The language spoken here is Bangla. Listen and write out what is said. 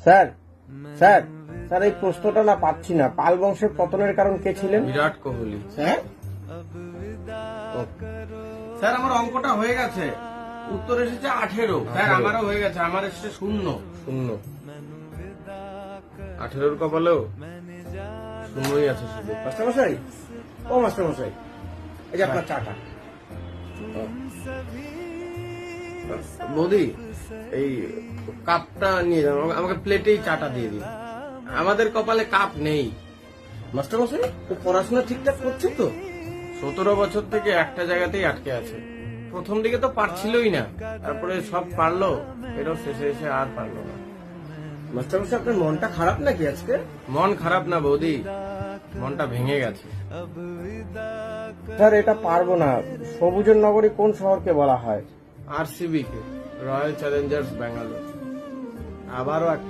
স্যার স্যার স্যার এই প্রশ্নটা না পাচ্ছি না। পাল বংশের পতনের কারণ কে ছিলেন? বিরাট কোহলি। স্যার স্যার আমার অঙ্কটা হয়ে গেছে, উত্তর এসেছে 18। স্যার আমারও হয়ে গেছে, আমার এসেছে 0। শূন্য। 18 কপালেও 0ই আছে শুধু। মাস্টারমশাই, ও মাস্টারমশাই, এই যে আপনার চাটা। বৌদি, এই কাপটা নিয়ে যান, আমাকে প্লেটেই চাটা দিয়ে দিন। আমাদের কপালে কাপ নেই। মাস্টারমশাই, ও পড়াশোনা ঠিকঠাক করছে তো? 17 বছর থেকে একটা জায়গাতেই আটকে আছে। প্রথম দিকে তো পারছিলই না, তারপরে সব পারলো, এরও শেষে এসে আর পারলো না। মাস্টারমশাই, আপনার মনটা খারাপ নাকি আজকে? মন খারাপ না বৌদি, মনটা ভেঙে গেছে। স্যার এটা পারবো না। সবুজের নগরী কোন শহরকে বলা হয়? RCB কে, রয়্যাল চ্যালেঞ্জার্স ব্যাঙ্গালোর। আবারও একটা